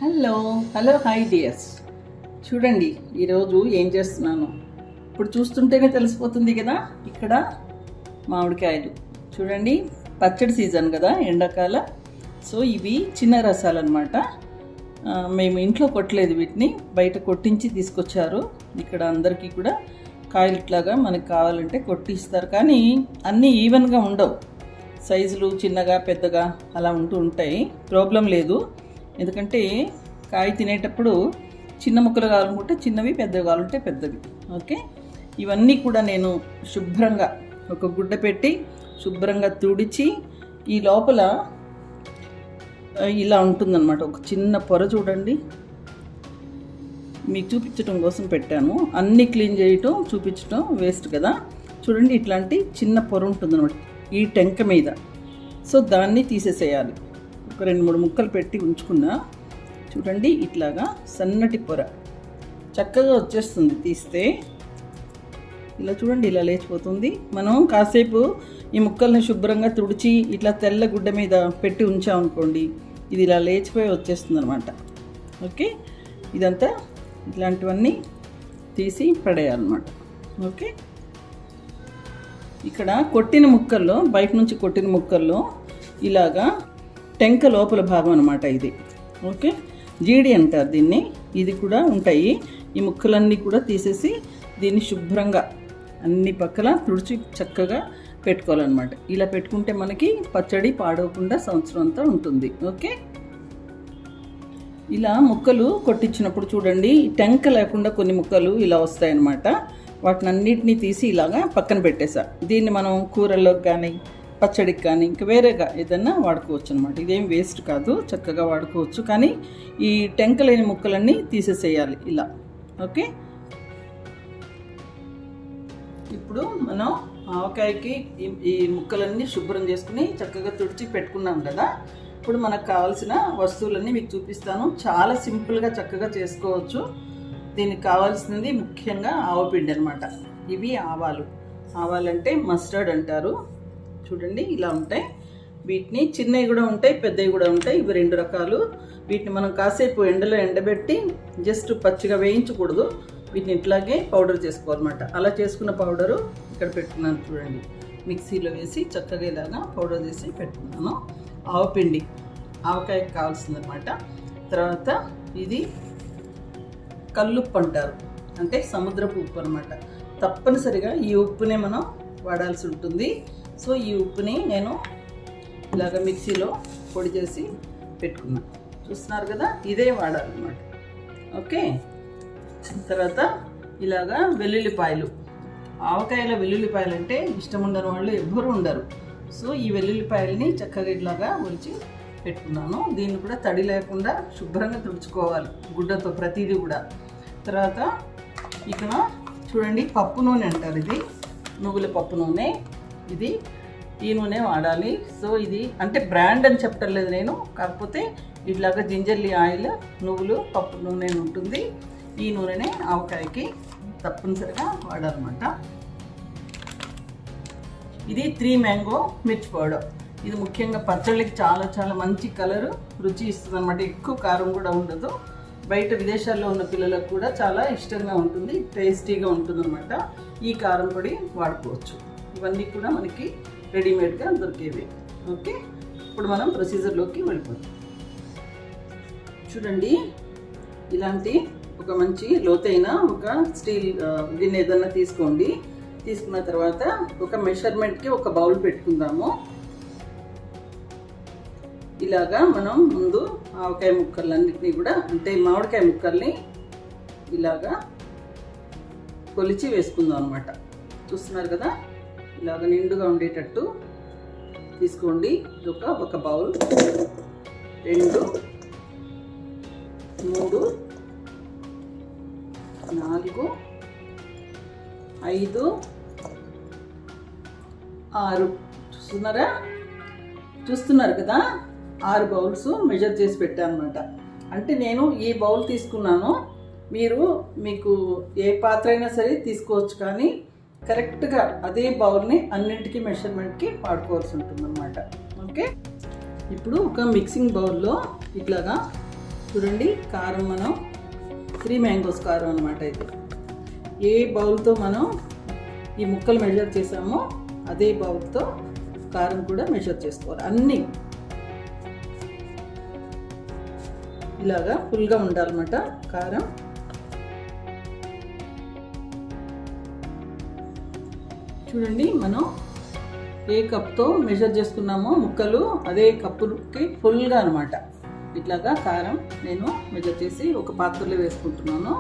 Hello hello hi dears. చూడండి ఈరోజు ఏం చేస్తున్నాను ఇప్పుడు చూస్తుంటేనే తెలిసిపోతుంది కదా. ఇక్కడ మామిడికాయలు చూడండి, పచ్చడి సీజన్ కదా, ఎండాకాల. సో ఇవి చిన్న రసాలు అనమాట. మేము ఇంట్లో కొట్టలేదు, వీటిని బయట కొట్టించి తీసుకొచ్చారు. ఇక్కడ అందరికీ కూడా కాయలు ఇట్లాగా మనకు కావాలంటే కొట్టిస్తారు, కానీ అన్నీ ఈవెన్గా ఉండవు. సైజులు చిన్నగా పెద్దగా అలా ఉంటాయి. ప్రాబ్లం లేదు, ఎందుకంటే కాయ తినేటప్పుడు చిన్న ముక్కలు కావాలనుకుంటే చిన్నవి, పెద్దవి కావాలంటే పెద్దవి. ఓకే, ఇవన్నీ కూడా నేను శుభ్రంగా ఒక గుడ్డ పెట్టి శుభ్రంగా తుడిచి, ఈ లోపల ఇలా ఉంటుందన్నమాట ఒక చిన్న పొర. చూడండి, మీకు చూపించడం కోసం పెట్టాను. అన్నీ క్లీన్ చేయటం చూపించటం వేస్ట్ కదా. చూడండి, ఇట్లాంటి చిన్న పొర ఉంటుందన్నమాట ఈ టెంక మీద. సో దాన్ని తీసేసేయాలి. ఒక 2-3 ముక్కలు పెట్టి ఉంచుకున్నా. చూడండి, ఇట్లాగా సన్నటి పొర చక్కగా వచ్చేస్తుంది. తీస్తే ఇలా చూడండి, ఇలా లేచిపోతుంది. మనం కాసేపు ఈ ముక్కల్ని శుభ్రంగా తుడిచి ఇట్లా తెల్ల గుడ్డ మీద పెట్టి ఉంచామనుకోండి, ఇది ఇలా లేచిపోయి వచ్చేస్తుంది అనమాట. ఓకే, ఇదంతా ఇట్లాంటివన్నీ తీసి పడేయాలన్నమాట. ఓకే, ఇక్కడ కొట్టిన ముక్కల్లో, బయట నుంచి కొట్టిన ముక్కల్లో ఇలాగా టెంక లోపల భాగం అనమాట ఇది. ఓకే, జీడి అంటారు దీన్ని. ఇది కూడా ఉంటాయి. ఈ ముక్కలన్నీ కూడా తీసేసి దీన్ని శుభ్రంగా అన్ని పక్కల తుడిచి చక్కగా పెట్టుకోవాలన్నమాట. ఇలా పెట్టుకుంటే మనకి పచ్చడి పాడవకుండా సంవత్సరం అంతా ఉంటుంది. ఓకే, ఇలా ముక్కలు కొట్టించినప్పుడు చూడండి, టెంక లేకుండా కొన్ని ముక్కలు ఇలా వస్తాయన్నమాట. వాటిని అన్నిటినీ తీసి ఇలాగా పక్కన పెట్టేసా. దీన్ని మనం కూరల్లోకి కానీ పచ్చడికి కానీ ఇంకా వేరేగా ఏదన్నా వాడుకోవచ్చు అనమాట. ఇదేం వేస్ట్ కాదు, చక్కగా వాడుకోవచ్చు. కానీ ఈ టెంక లేని ముక్కలన్నీ తీసేసేయాలి ఇలా. ఓకే, ఇప్పుడు మనం ఆవకాయకి ఈ ముక్కలన్నీ శుభ్రం చేసుకుని చక్కగా తుడిచి పెట్టుకున్నాం కదా. ఇప్పుడు మనకు కావాల్సిన వస్తువులన్నీ మీకు చూపిస్తాను. చాలా సింపుల్గా చక్కగా చేసుకోవచ్చు. దీనికి కావాల్సినది ముఖ్యంగా ఆవపిండి అనమాట. ఇవి ఆవాలంటే మస్టర్డ్ అంటారు. చూడండి, ఇలా ఉంటాయి. వీటిని చిన్నవి కూడా ఉంటాయి, పెద్దవి కూడా ఉంటాయి. ఇవి 2 రకాలు. వీటిని మనం కాసేపు ఎండలో ఎండబెట్టి జస్ట్ పచ్చిగా వేయించకూడదు. వీటిని ఇట్లాగే పౌడర్ చేసుకోవాలన్నమాట. అలా చేసుకున్న పౌడరు ఇక్కడ పెట్టుకున్నాను. చూడండి, మిక్సీలో వేసి చక్కగా ఇలాగా పౌడర్ చేసి పెట్టుకున్నాను. ఆవపిండి ఆవకాయకి కావాల్సిందనమాట. తర్వాత ఇది కల్లుప్పు అంటారు, అంటే సముద్రపు ఉప్పు అనమాట. తప్పనిసరిగా ఈ ఉప్పునే మనం వాడాల్సి ఉంటుంది. సో ఈ ఉప్పుని నేను ఇలాగ మిక్సీలో పొడి చేసి పెట్టుకున్నాను. చూస్తున్నారు కదా, ఇదే వాడాలన్నమాట. ఓకే, తర్వాత ఇలాగా వెల్లుల్లిపాయలు. ఆవకాయలో వెల్లుల్లిపాయలు అంటే ఇష్టం ఉండని వాళ్ళు ఎవ్వరూ ఉండరు. సో ఈ వెల్లుల్లిపాయలని చక్కగా ఇట్లాగా ఒలిచి పెట్టుకున్నాను. దీన్ని కూడా తడి లేకుండా శుభ్రంగా తుడుచుకోవాలి గుడ్డతో ప్రతిదీ కూడా. తర్వాత ఇక్కడ చూడండి, పప్పు నూనె అంటారు. ఇది నువ్వుల పప్పు నూనె. ఇది ఈ నూనె వాడాలి. సో ఇది అంటే బ్రాండ్ అని చెప్పటం లేదు నేను, కాకపోతే ఇట్లాగా జింజర్లీ ఆయిల్, నువ్వులు పప్పు నూనె ఉంటుంది. ఈ నూనెనే ఆవకాయకి తప్పనిసరిగా వాడాలన్నమాట. ఇది 3 మ్యాంగో మిర్చి పౌడర్. ఇది ముఖ్యంగా పచ్చళ్ళకి చాలా చాలా మంచి కలరు, రుచి ఇస్తుంది అనమాట. ఎక్కువ కారం కూడా ఉండదు. బయట విదేశాల్లో ఉన్న పిల్లలకు కూడా చాలా ఇష్టంగా ఉంటుంది, టేస్టీగా ఉంటుంది అనమాట. ఈ కారం పొడి వాడుకోవచ్చు. ఇవన్నీ కూడా మనకి రెడీమేడ్గా దొరికేవి. ఓకే, ఇప్పుడు మనం ప్రొసీజర్లోకి వెళ్ళిపోతాం. చూడండి, ఇలాంటి ఒక మంచి లోతైన ఒక స్టీల్ గిన్నె ఏదన్నా తీసుకోండి. తీసుకున్న తర్వాత ఒక మెషర్మెంట్కి ఒక బౌల్ పెట్టుకుందాము. ఇలాగా మనం ముందు ఆవకాయ ముక్కలన్నింటినీ కూడా, అంటే మామిడికాయ ముక్కల్ని ఇలాగా కొలిచి వేసుకుందాం అనమాట. చూస్తున్నారు కదా, ఇలాగ నిండుగా ఉండేటట్టు తీసుకోండి. ఒక బౌల్, 2, 3, 4, 5, 6. చూస్తున్నారు కదా, 6 బౌల్స్ మెజర్ చేసి పెట్టాను అనమాట. అంటే నేను ఈ బౌల్ తీసుకున్నాను. మీకు ఏ పాత్ర అయినా సరే తీసుకోవచ్చు, కానీ కరెక్ట్గా అదే బౌల్ని అన్నింటికి మెషర్మెంట్కి వాడుకోవాల్సి ఉంటుంది అనమాట. ఓకే, ఇప్పుడు ఒక మిక్సింగ్ బౌల్లో ఇట్లాగా చూడండి కారం మనం 3 మ్యాంగోస్ కారం అనమాట. ఇది ఏ బౌల్తో మనం ఈ ముక్కలు మెజర్ చేసామో అదే బౌల్తో కారం కూడా మెజర్ చేసుకోవాలి. అన్నీ ఇలాగా ఫుల్గా ఉండాలన్నమాట కారం. చూడండి మనం ఏ కప్తో మెజర్ చేసుకున్నామో ముక్కలు అదే కప్పుకి ఫుల్గా అనమాట ఇట్లాగా కారం నేను మెజర్ చేసి ఒక పాత్రలో వేసుకుంటున్నాను.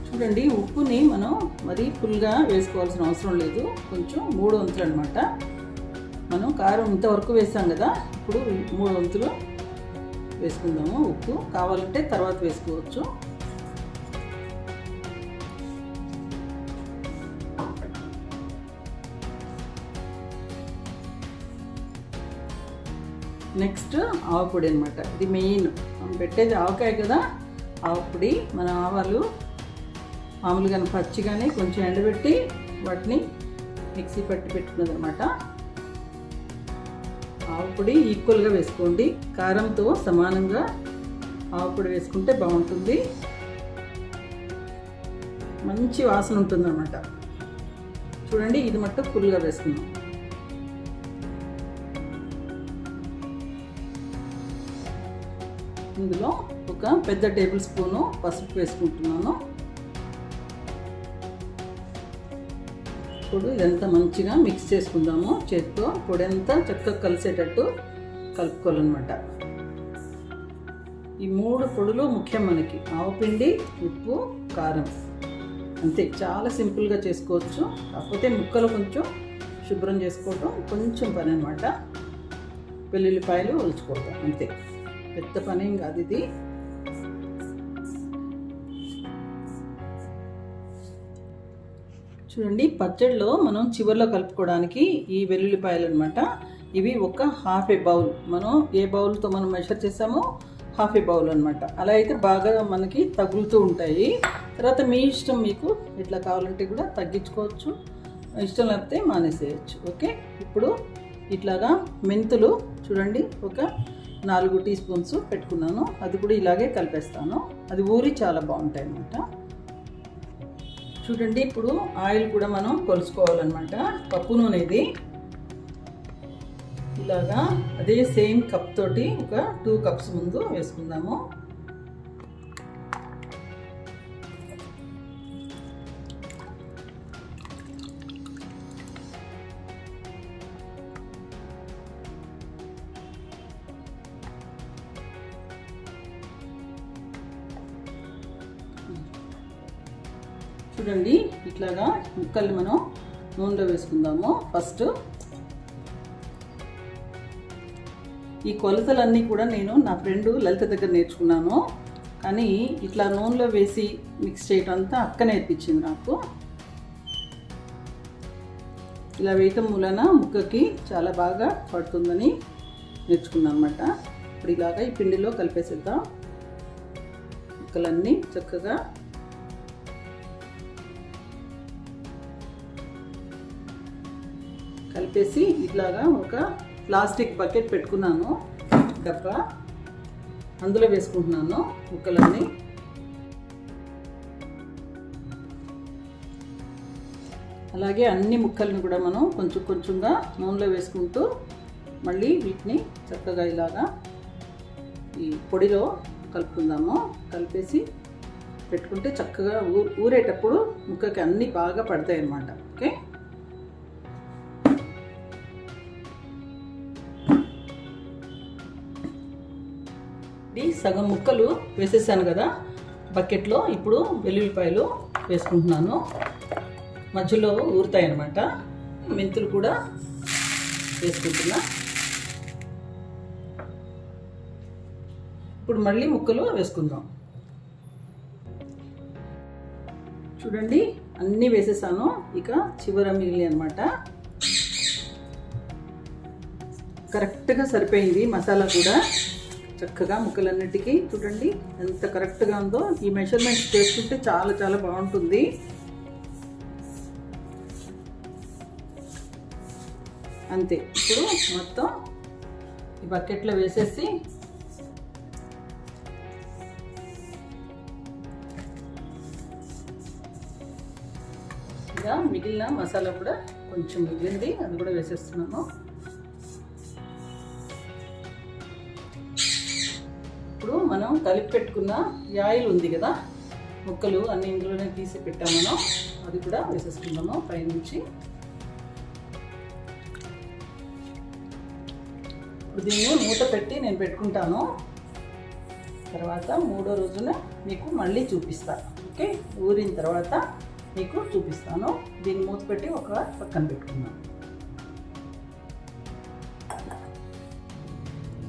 చూడండి ఉప్పుని మనం మరీ ఫుల్గా వేసుకోవాల్సిన అవసరం లేదు, కొంచెం 3 వంతులు అనమాట. మనం కారం ఇంతవరకు వేసాం కదా, ఇప్పుడు 3 వంతులు వేసుకుందాము. ఉప్పు కావాలంటే తర్వాత వేసుకోవచ్చు. నెక్స్ట్ ఆవపొడి అనమాట. ఇది మెయిన్, మనం పెట్టేది ఆవకాయ కదా. ఆవపొడి మన ఆవాలు మామూలుగా పచ్చిగానే కొంచెం ఎండబెట్టి వాటిని మిక్సీ పట్టి పెట్టుకున్నది అనమాట. ఆవపొడి ఈక్వల్గా వేసుకోండి, కారంతో సమానంగా ఆవపొడి వేసుకుంటే బాగుంటుంది, మంచి వాసన ఉంటుంది అనమాట. చూడండి ఇది మట్టు ఫుల్గా వేసుకున్నాం. ఇందులో ఒక పెద్ద టేబుల్ స్పూను పసుపు వేసుకుంటున్నాను. ఇప్పుడు ఇదంతా మంచిగా మిక్స్ చేసుకుందాము. చేతితో పొడి అంతా చక్కగా కలిసేటట్టు కలుపుకోవాలన్నమాట. ఈ 3 పొడులు ముఖ్యం మనకి, ఆవపిండి, ఉప్పు, కారం. అంతే, చాలా సింపుల్గా చేసుకోవచ్చు. కాకపోతే ముక్కలు కొంచెం శుభ్రం చేసుకోవటం కొంచెం పని అనమాట. వెల్లుల్లిపాయలు ఒలుచుకోవటం అంతే, పెద్ద పనేం కాదు ఇది. చూడండి పచ్చడిలో మనం చివరిలో కలుపుకోవడానికి ఈ వెల్లుల్లిపాయలు అనమాట. ఇవి ఒక ½ బౌల్, మనం ఏ బౌల్తో మనం మెజర్ చేసామో ½ బౌల్ అనమాట. అలా అయితే బాగా మనకి తగులుతూ ఉంటాయి. తర్వాత మీ ఇష్టం, మీకు ఇట్లా కావాలంటే కూడా తగ్గించుకోవచ్చు, ఇష్టం లేకపోతే మానేసేయచ్చు. ఓకే, ఇప్పుడు ఇట్లాగా మెంతులు చూడండి ఒక 4 టీ స్పూన్స్ పెట్టుకున్నాను. అది కూడా ఇలాగే కలిపేస్తాను, అది ఊరి చాలా బాగుంటాయి అన్నమాట. చూడండి ఇప్పుడు ఆయిల్ కూడా మనం కొలుసుకోవాలన్నమాట. పప్పు నూనె ఇది ఇలాగా అదే సేమ్ కప్ తోటి ఒక 2 కప్స్ ముందు వేసుకుందాము. చూడండి ఇట్లాగా ముక్కల్ని మనం నూనెలో వేసుకుందాము. ఫస్ట్ ఈ కొలతలన్నీ కూడా నేను నా ఫ్రెండ్ లలిత దగ్గర నేర్చుకున్నాను, కానీ ఇట్లా నూనెలో వేసి మిక్స్ చేయటం అంతా అక్క నేర్పించింది నాకు. ఇలా వేయటం మూలన ముక్కకి చాలా బాగా పడుతుందని నేర్చుకున్నాను అనమాట. ఇప్పుడు ఇలాగా ఈ పిండిలో కలిపేసేద్దాం. ముక్కలన్నీ చక్కగా కలిపేసి ఇట్లాగా ఒక ప్లాస్టిక్ బకెట్ పెట్టుకున్నాను, డబ్బా, అందులో వేసుకుంటున్నాను ముక్కలన్నీ. అలాగే అన్ని ముక్కలను కూడా మనం కొంచెం కొంచెంగా నూనెలో వేసుకుంటూ మళ్ళీ వీటిని చక్కగా ఇలాగా ఈ పొడిలో కలుపుకుందాము. కలిపేసి పెట్టుకుంటే చక్కగా ఊరేటప్పుడు ముక్కకి అన్నీ బాగా పడతాయి అన్నమాట. ఓకే, సగం ముక్కలు వేసేసాను కదా బకెట్లో. ఇప్పుడు వెల్లుల్లిపాయలు వేసుకుంటున్నాను, మధ్యలో ఊరుతాయి అన్నమాట. మెంతులు కూడా వేసుకుంటున్నా. ఇప్పుడు మళ్ళీ ముక్కలు వేసుకుందాం. చూడండి అన్నీ వేసేసాను, ఇక చివర మిగిలి అనమాట. కరెక్ట్గా సరిపోయింది మసాలా కూడా, చక్కగా ముక్కలన్నిటికీ చూడండి ఎంత కరెక్ట్గా ఉందో. ఈ మెజర్మెంట్స్ చేసుకుంటే చాలా చాలా బాగుంటుంది. అంతే. ఇప్పుడు మొత్తం ఈ బకెట్లో వేసేసి ఇక మిగిలిన మసాలా కూడా కొంచెం మిగిలింది, అది కూడా వేసేస్తున్నాను. ఇప్పుడు మనం కలిపి పెట్టుకున్న ఈ ఆయిల్ ఉంది కదా, ముక్కలు అన్ని ఇందులోనే తీసి పెట్టాము మనం, అది కూడా వేసేసుకున్నాము పైనుంచి. ఇప్పుడు దీన్ని మూత పెట్టి నేను పెట్టుకుంటాను. తర్వాత 3వ రోజున మీకు మళ్ళీ చూపిస్తాను. ఓకే, ఊరిన తర్వాత మీకు చూపిస్తాను. దీన్ని మూత పెట్టి ఒక పక్కన పెట్టుకున్నాను.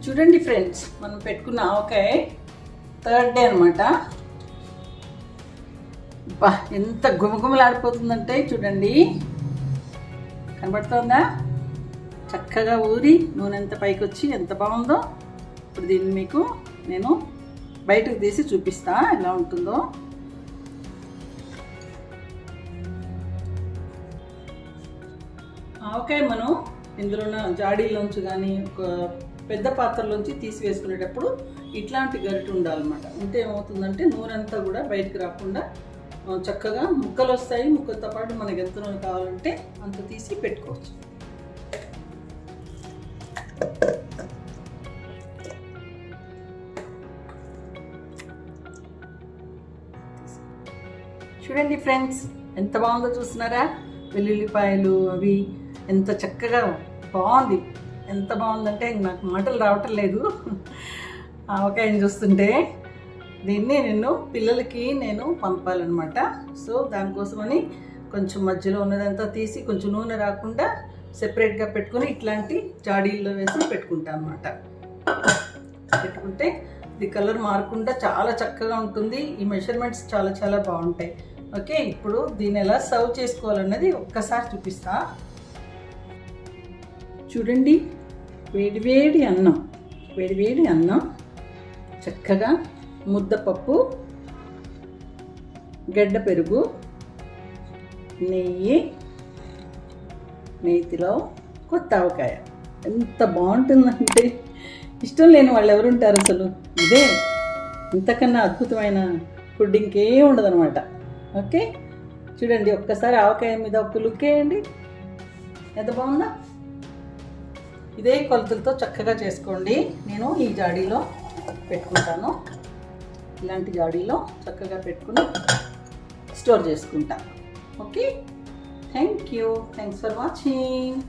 చూడండి ఫ్రెండ్స్, మనం పెట్టుకున్న ఆవకాయ 3rd డే అనమాట. బా ఎంత గుమగుమలాడిపోతుందంటే చూడండి, కనబడుతుందా? చక్కగా ఊరి నూనె ఎంత పైకి వచ్చి ఎంత బాగుందో. ఇప్పుడు దీన్ని మీకు నేను బయటకు తీసి చూపిస్తా ఎలా ఉంటుందో. ఆవకాయ మనం ఇందులో జాడీలోంచి కానీ ఒక పెద్ద పాత్రలోంచి తీసి వేసుకునేటప్పుడు ఇట్లాంటి గరిటె ఉండాలన్నమాట. ఉంటే ఏమవుతుందంటే నూనె అంతా కూడా బయటకు రాకుండా చక్కగా ముక్కలు వస్తాయి. ముక్కలతో పాటు మనకి ఎంత నూనె కావాలంటే అంత తీసి పెట్టుకోవచ్చు. చూడండి ఫ్రెండ్స్, ఎంత బాగుందో చూస్తున్నారా? వెల్లుల్లిపాయలు అవి ఎంత చక్కగా బాగుంది. ఎంత బాగుందంటే నాకు మాటలు రావటం లేదు ఆవకాయని చూస్తుంటే. దీన్ని పిల్లలకి నేను పంపాలన్నమాట. సో దానికోసమని కొంచెం మధ్యలో ఉన్నదంతా తీసి కొంచెం నూనె రాకుండా సెపరేట్గా పెట్టుకుని ఇట్లాంటి జాడీల్లో వేసి పెట్టుకుంటాను అనమాట. పెట్టుకుంటే ఇది కలర్ మారకుండా చాలా చక్కగా ఉంటుంది. ఈ మెజర్మెంట్స్ చాలా చాలా బాగుంటాయి. ఓకే, ఇప్పుడు దీన్ని ఎలా సర్వ్ చేసుకోవాలన్నది ఒక్కసారి చూపిస్తా. చూడండి, వేడివేడి అన్నం చక్కగా ముద్దపప్పు, గడ్డ పెరుగు, నేతిలో కొత్త ఆవకాయ ఎంత బాగుంటుందంటే ఇష్టం లేని వాళ్ళు ఎవరుంటారు అసలు. ఇదే ఇంతకన్నా అద్భుతమైన ఫుడ్ ఇంకేం ఉండదన్నమాట. ఓకే, చూడండి ఒక్కసారి ఆవకాయ మీద ఒక లుక్ వేయండి, ఎంత బాగుందా. ఇదే కొలతలతో చక్కగా చేసుకోండి. నేను ఈ జాడీలో పెట్టుకుంటాను. ఇలాంటి జాడీలో చక్కగా పెట్టుకుని స్టోర్ చేసుకుంటాను. Okay, thanks for watching.